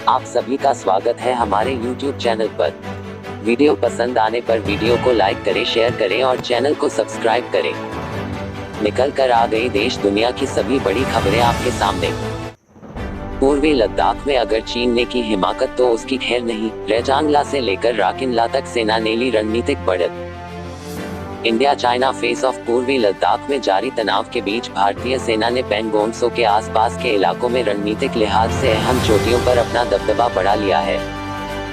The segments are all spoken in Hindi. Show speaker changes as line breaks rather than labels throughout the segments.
आप सभी का स्वागत है हमारे YouTube चैनल पर। वीडियो पसंद आने पर वीडियो को लाइक करें, शेयर करें और चैनल को सब्सक्राइब करें। निकल कर आ गई देश दुनिया की सभी बड़ी खबरें आपके सामने। पूर्वी लद्दाख में अगर चीन ने की हिमाकत तो उसकी खैर नहीं। रेजांगला से लेकर राकिनला तक सेना ने ली रणनीतिक बढ़त। India China face of. पूर्वी लद्दाख में जारी तनाव के बीच भारतीय सेना ने पैंगोंग त्सो के आसपास के इलाकों में रणनीतिक लिहाज से अहम चोटियों पर अपना दबदबा बढ़ा लिया है।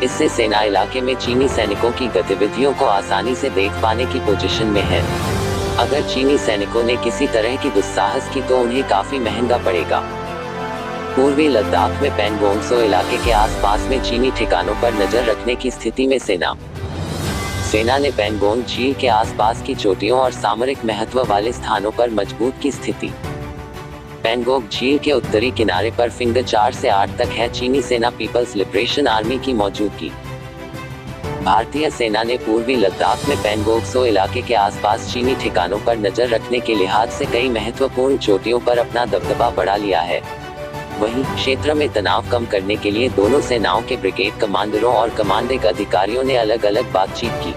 इससे सेना इलाके में चीनी सैनिकों की गतिविधियों को आसानी से देख पाने की पोजीशन में है। अगर चीनी सैनिकों ने किसी तरह की दुस्साहस की तो उन्हें काफी महंगा पड़ेगा। पूर्वी लद्दाख में पैंगोंग त्सो इलाके के आसपास में चीनी ठिकानों पर नजर रखने की स्थिति में सेना ने पैंगोंग झील के आसपास की चोटियों और सामरिक महत्व वाले स्थानों पर मजबूत की स्थिति। पैंगोंग झील के उत्तरी किनारे पर फिंगर 4 से 8 तक है चीनी सेना पीपल्स लिबरेशन आर्मी की मौजूदगी। भारतीय सेना ने पूर्वी लद्दाख में पैंगोंग त्सो इलाके के आसपास चीनी ठिकानों पर नजर रखने के लिहाज से कई महत्वपूर्ण चोटियों पर अपना दबदबा बढ़ा लिया है। वहीं क्षेत्र में तनाव कम करने के लिए दोनों सेनाओं के ब्रिगेड कमांडरों और कमांडिंग अधिकारियों ने अलग अलग बातचीत की।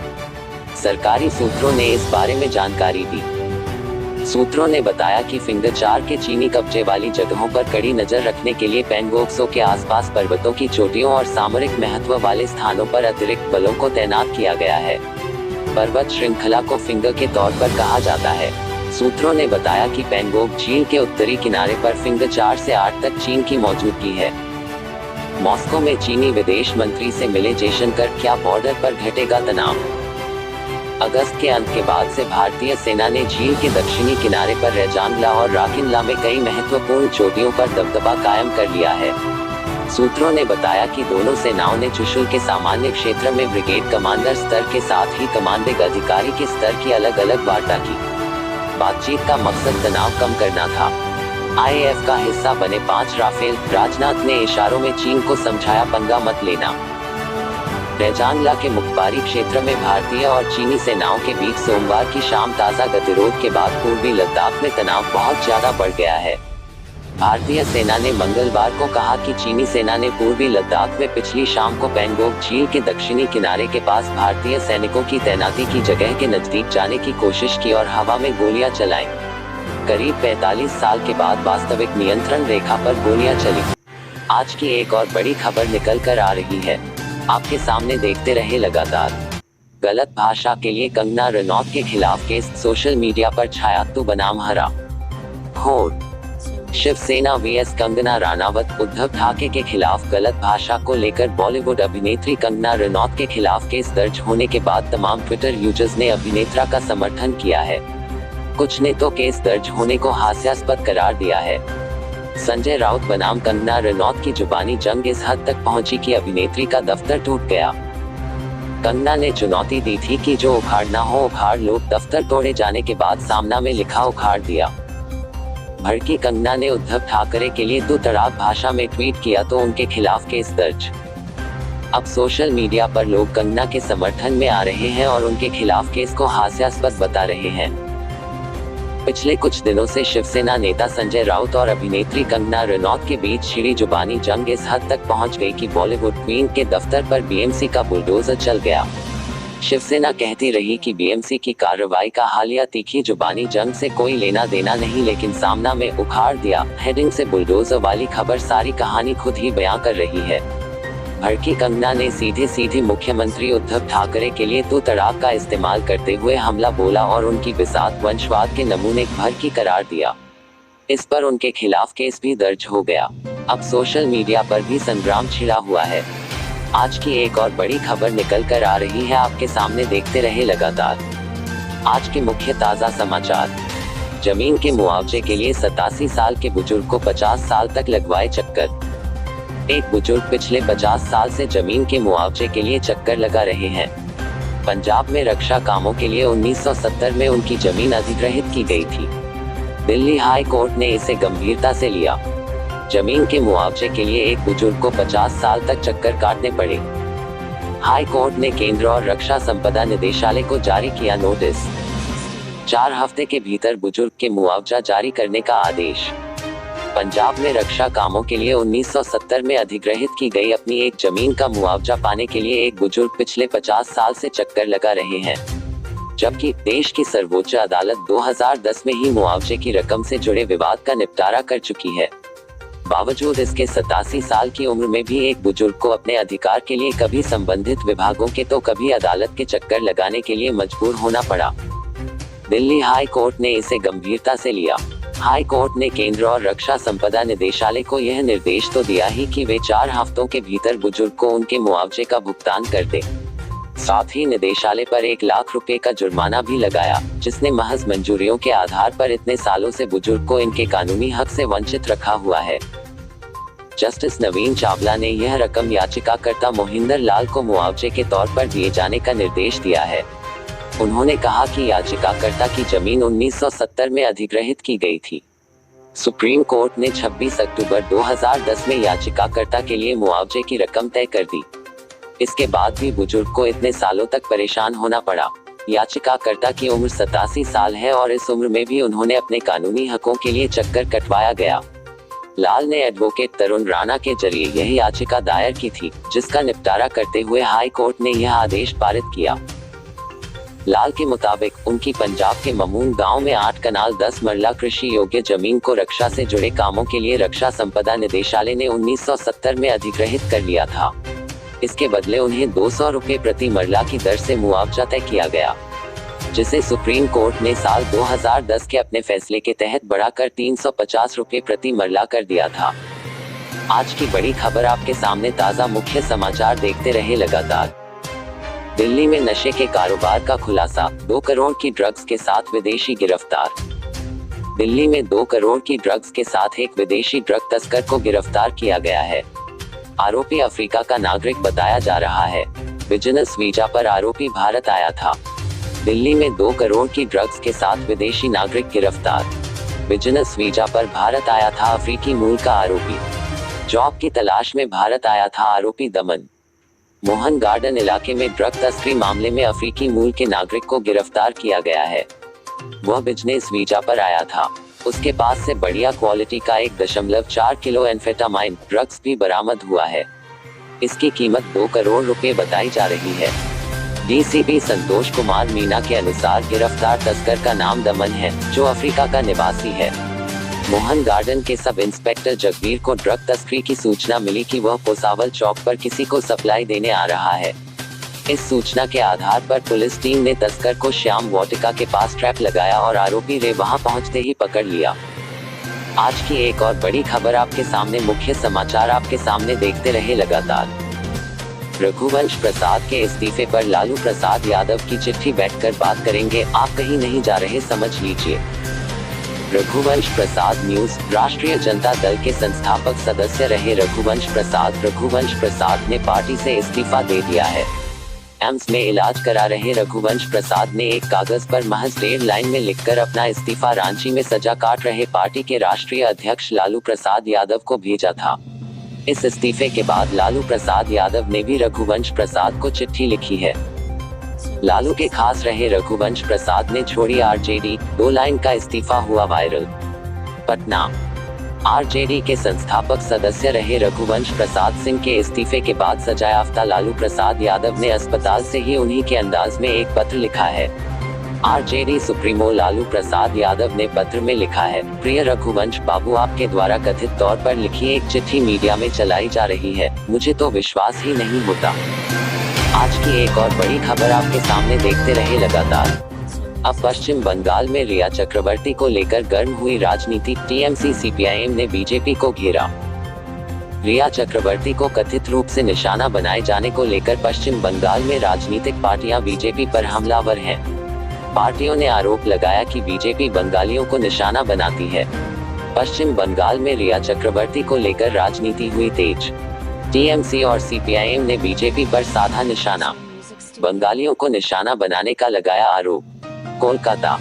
सरकारी सूत्रों ने इस बारे में जानकारी दी। सूत्रों ने बताया कि फिंगर 4 के चीनी कब्जे वाली जगहों पर कड़ी नजर रखने के लिए पैंगोंग त्सो के आसपास पर्वतों की चोटियों और सामरिक महत्व वाले स्थानों पर अतिरिक्त बलों को तैनात किया गया है। पर्वत श्रृंखला को फिंगर के तौर पर कहा जाता है। सूत्रों ने बताया कि पैंगोंग झील के उत्तरी किनारे पर फिंगर 4 से 8 तक चीन की मौजूदगी है। मॉस्को में चीनी विदेश मंत्री से मिले जयशंकर। क्या बॉर्डर पर घटेगा तनाव? अगस्त के अंत के बाद से भारतीय सेना ने झील के दक्षिणी किनारे पर रेजांगला और राकिनला में कई महत्वपूर्ण चोटियों पर दबदबा कायम कर लिया है। सूत्रों ने बताया कि दोनों सेनाओं ने चुशुल के सामान्य क्षेत्र में ब्रिगेड कमांडर स्तर के साथ ही कमांडिंग अधिकारी के स्तर की अलग अलग वार्ता की। बातचीत का मकसद तनाव कम करना था। आईएएफ का हिस्सा बने 5 राफेल। राजनाथ ने इशारों में चीन को समझाया पंगा मत लेना। रेजांगला के मुखबारी क्षेत्र में भारतीय और चीनी सेनाओं के बीच सोमवार की शाम ताज़ा गतिरोध के बाद पूर्वी लद्दाख में तनाव बहुत ज्यादा बढ़ गया है। भारतीय सेना ने मंगलवार को कहा कि चीनी सेना ने पूर्वी लद्दाख में पिछली शाम को पैंगोंग झील के दक्षिणी किनारे के पास भारतीय सैनिकों की तैनाती की जगह के नजदीक जाने की कोशिश की और हवा में गोलियां चलाईं। करीब 45 साल के बाद वास्तविक नियंत्रण रेखा पर गोलियां चली। आज की एक और बड़ी खबर निकल कर आ रही है, आपके सामने देखते रहे लगातार। गलत भाषा के लिए कंगना रनौत के खिलाफ केस। सोशल मीडिया पर छाया तू बनाम हरा घोर। शिवसेना वीएस कंगना राणावत। उद्धव ठाकरे के खिलाफ गलत भाषा को लेकर बॉलीवुड अभिनेत्री कंगना रनौत के खिलाफ केस दर्ज होने के बाद तमाम ट्विटर यूजर्स ने अभिनेत्रा का समर्थन किया है। कुछ ने तो केस दर्ज होने को हास्यास्पद करार दिया है। संजय राउत बनाम कंगना रनौत की जुबानी जंग इस हद तक पहुंची कि अभिनेत्री का दफ्तर टूट गया। कंगना ने चुनौती दी थी कि जो उखाड़ना हो उखाड़ लो। दफ्तर तोड़े जाने के बाद सामना में लिखा उखाड़ दिया। भड़की कंगना ने उद्धव ठाकरे के लिए दो तड़ाक भाषा में ट्वीट किया तो उनके खिलाफ केस दर्ज। अब सोशल मीडिया पर लोग कंगना के समर्थन में आ रहे हैं और उनके खिलाफ केस को हास्यास्पद बता रहे हैं। पिछले कुछ दिनों से शिवसेना नेता संजय राउत और अभिनेत्री कंगना रनौत के बीच छिड़ी जुबानी जंग इस हद तक पहुंच गई कि बॉलीवुड क्वीन के दफ्तर पर बीएमसी का बुलडोजर चल गया। शिवसेना कहती रही कि बीएमसी की कार्रवाई का हालिया तीखी जुबानी जंग से कोई लेना देना नहीं, लेकिन सामना में उखाड़ दिया हेडिंग से बुलडोजर वाली खबर सारी कहानी खुद ही बयां कर रही है। भड़की कंगना ने सीधे मुख्यमंत्री उद्धव ठाकरे के लिए दो तड़ाक का इस्तेमाल करते हुए हमला बोला और उनकी बिसात वंशवाद के नमूने भड़की करार दिया। इस पर उनके खिलाफ केस भी दर्ज हो गया। अब सोशल मीडिया पर भी संग्राम छिड़ा हुआ है। आज की एक और बड़ी खबर निकल कर आ रही है, आपके सामने देखते रहे लगातार। आज के मुख्य ताज़ा समाचार। जमीन के मुआवजे के लिए 87 साल के बुजुर्ग को 50 साल तक लगवाए चक्कर। एक बुजुर्ग पिछले 50 साल से जमीन के मुआवजे के लिए चक्कर लगा रहे हैं। पंजाब में रक्षा कामों के लिए 1970 में उनकी जमीन अधिग्रहित की गई थी। दिल्ली हाई कोर्ट ने इसे गंभीरता से लिया। जमीन के मुआवजे के लिए एक बुजुर्ग को 50 साल तक चक्कर काटने पड़े। हाई कोर्ट ने केंद्र और रक्षा संपदा निदेशालय को जारी किया नोटिस। 4 हफ्ते के भीतर बुजुर्ग के मुआवजा जारी करने का आदेश। पंजाब में रक्षा कामों के लिए 1970 में अधिग्रहित की गई अपनी एक जमीन का मुआवजा पाने के लिए एक बुजुर्ग पिछले 50 साल से चक्कर लगा रहे हैं, जबकि देश की सर्वोच्च अदालत 2010 में ही मुआवजे की रकम से जुड़े विवाद का निपटारा कर चुकी है। बावजूद इसके 87 साल की उम्र में भी एक बुजुर्ग को अपने अधिकार के लिए कभी संबंधित विभागों के तो कभी अदालत के चक्कर लगाने के लिए मजबूर होना पड़ा। दिल्ली हाई कोर्ट ने इसे गंभीरता से लिया। हाई कोर्ट ने केंद्र और रक्षा संपदा निदेशालय को यह निर्देश तो दिया ही कि वे 4 हफ्तों के भीतर बुजुर्ग को उनके मुआवजे का भुगतान कर दे। साथ ही निदेशालय पर 1 लाख रुपए का जुर्माना भी लगाया, जिसने महज मंजूरियों के आधार पर इतने सालों से बुजुर्ग को इनके कानूनी हक से वंचित रखा हुआ है। जस्टिस नवीन चावला ने यह रकम याचिकाकर्ता मोहिंदर लाल को मुआवजे के तौर पर दिए जाने का निर्देश दिया है। उन्होंने कहा कि याचिकाकर्ता की जमीन 1970 में अधिग्रहित की गई थी। सुप्रीम कोर्ट ने 26 अक्टूबर 2010 में याचिकाकर्ता के लिए मुआवजे की रकम तय कर दी। इसके बाद भी बुजुर्ग को इतने सालों तक परेशान होना पड़ा। याचिकाकर्ता की उम्र 87 साल है और इस उम्र में भी उन्होंने अपने कानूनी हकों के लिए चक्कर कटवाया गया। लाल ने एडवोकेट तरुण राणा के जरिए यह याचिका दायर की थी, जिसका निपटारा करते हुए हाई कोर्ट ने यह आदेश पारित किया। लाल के मुताबिक उनकी पंजाब के ममून गांव में 8 कनाल 10 मरला कृषि योग्य जमीन को रक्षा से जुड़े कामों के लिए रक्षा संपदा निदेशालय ने 1970 में अधिग्रहित कर लिया था। इसके बदले उन्हें 200 रुपए प्रति मरला की दर से मुआवजा तय किया गया, जिसे सुप्रीम कोर्ट ने साल 2010 के अपने फैसले के तहत बढ़ाकर 350 रुपए प्रति मरला कर दिया था। आज की बड़ी खबर आपके सामने, ताज़ा मुख्य समाचार देखते रहे लगातार। दिल्ली में नशे के कारोबार का खुलासा, 2 करोड़ की ड्रग्स के साथ विदेशी गिरफ्तार। दिल्ली में 2 करोड़ की ड्रग्स के साथ एक विदेशी ड्रग तस्कर को गिरफ्तार किया गया है। आरोपी अफ्रीका का नागरिक बताया जा रहा है। बिजनेस वीजा पर आरोपी भारत आया था। दिल्ली में 2 करोड़ की ड्रग्स के साथ विदेशी नागरिक गिरफ्तार। बिजनेस वीजा पर भारत आया था अफ्रीकी मूल का आरोपी। जॉब की तलाश में भारत आया था आरोपी दमन। मोहन गार्डन इलाके में ड्रग तस्करी मामले में अफ्रीकी मूल के नागरिक को गिरफ्तार किया गया है। वह बिजनेस वीजा पर आया था। उसके पास से बढ़िया क्वालिटी का 1.4 किलो एम्फेटामाइन ड्रग्स भी बरामद हुआ है। इसकी कीमत 2 करोड़ रुपए बताई जा रही है। डीसीपी संतोष कुमार मीना के अनुसार गिरफ्तार तस्कर का नाम दमन है, जो अफ्रीका का निवासी है। मोहन गार्डन के सब इंस्पेक्टर जगवीर को ड्रग तस्करी की सूचना मिली कि वह पोसावल चौक पर किसी को सप्लाई देने आ रहा है। इस सूचना के आधार पर पुलिस टीम ने तस्कर को श्याम वाटिका के पास ट्रैप लगाया और आरोपी रे वहां पहुंचते ही पकड़ लिया। आज की एक और बड़ी खबर आपके सामने, मुख्य समाचार आपके सामने देखते रहे लगातार। रघुवंश प्रसाद के इस्तीफे पर लालू प्रसाद यादव की चिट्ठी बैठकर बात करेंगे, आप कहीं नहीं जा रहे, समझ लीजिए। रघुवंश प्रसाद न्यूज। राष्ट्रीय जनता दल के संस्थापक सदस्य रहे रघुवंश प्रसाद ने पार्टी से इस्तीफा दे दिया है। एम्स में इलाज करा रहे रघुवंश प्रसाद ने एक कागज पर महज 1.5 लाइन में लिखकर अपना इस्तीफा रांची में सजा काट रहे पार्टी के राष्ट्रीय अध्यक्ष लालू प्रसाद यादव को भेजा था। इस इस्तीफे के बाद लालू प्रसाद यादव ने भी रघुवंश प्रसाद को चिट्ठी लिखी है। लालू के खास रहे रघुवंश प्रसाद ने छोड़ी आरजेडी, 2 लाइन का इस्तीफा हुआ वायरल। पटना। आरजेडी के संस्थापक सदस्य रहे रघुवंश प्रसाद सिंह के इस्तीफे के बाद सजायाफ्ता लालू प्रसाद यादव ने अस्पताल से ही उन्हीं के अंदाज में एक पत्र लिखा है। आरजेडी सुप्रीमो लालू प्रसाद यादव ने पत्र में लिखा है, प्रिय रघुवंश बाबू, आपके द्वारा कथित तौर पर लिखी एक चिट्ठी मीडिया में चलाई जा रही है, मुझे तो विश्वास ही नहीं होता। आज की एक और बड़ी खबर आपके सामने देखते रहे लगातार। अब पश्चिम बंगाल में रिया चक्रवर्ती को लेकर गर्म हुई राजनीति। टीएमसी सीपीआईएम ने बीजेपी को घेरा। रिया चक्रवर्ती को कथित रूप से निशाना बनाए जाने को लेकर पश्चिम बंगाल में राजनीतिक पार्टियां बीजेपी पर हमलावर हैं। पार्टियों ने आरोप लगाया कि बीजेपी बंगालियों को निशाना बनाती है। पश्चिम बंगाल में रिया चक्रवर्ती को लेकर राजनीति हुई तेज। टीएमसी और सीपीआईएम ने बीजेपी पर साधा निशाना। बंगालियों को निशाना बनाने का लगाया आरोप। कोलकाता।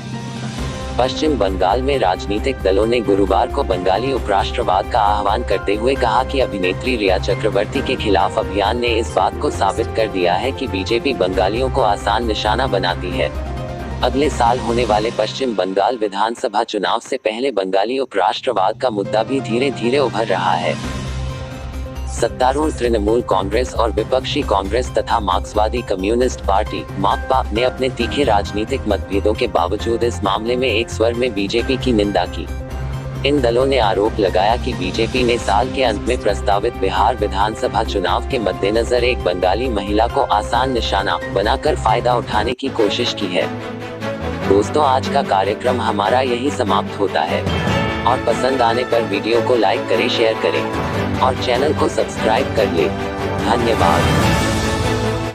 पश्चिम बंगाल में राजनीतिक दलों ने गुरुवार को बंगाली उपराष्ट्रवाद का आह्वान करते हुए कहा कि अभिनेत्री रिया चक्रवर्ती के खिलाफ अभियान ने इस बात को साबित कर दिया है कि बीजेपी बंगालियों को आसान निशाना बनाती है। अगले साल होने वाले पश्चिम बंगाल विधानसभा चुनाव से पहले बंगाली उपराष्ट्रवाद का मुद्दा भी धीरे धीरे उभर रहा है। सत्तारूढ़ तृणमूल कांग्रेस और विपक्षी कांग्रेस तथा मार्क्सवादी कम्युनिस्ट पार्टी माकपा ने अपने तीखे राजनीतिक मतभेदों के बावजूद इस मामले में एक स्वर में बीजेपी की निंदा की। इन दलों ने आरोप लगाया कि बीजेपी ने साल के अंत में प्रस्तावित बिहार विधानसभा चुनाव के मद्देनजर एक बंगाली महिला को आसान निशाना बनाकर फायदा उठाने की कोशिश की है। दोस्तों, आज का कार्यक्रम हमारा यही समाप्त होता है और पसंद आने पर वीडियो को लाइक करें, शेयर करें और चैनल को सब्सक्राइब कर लें। धन्यवाद।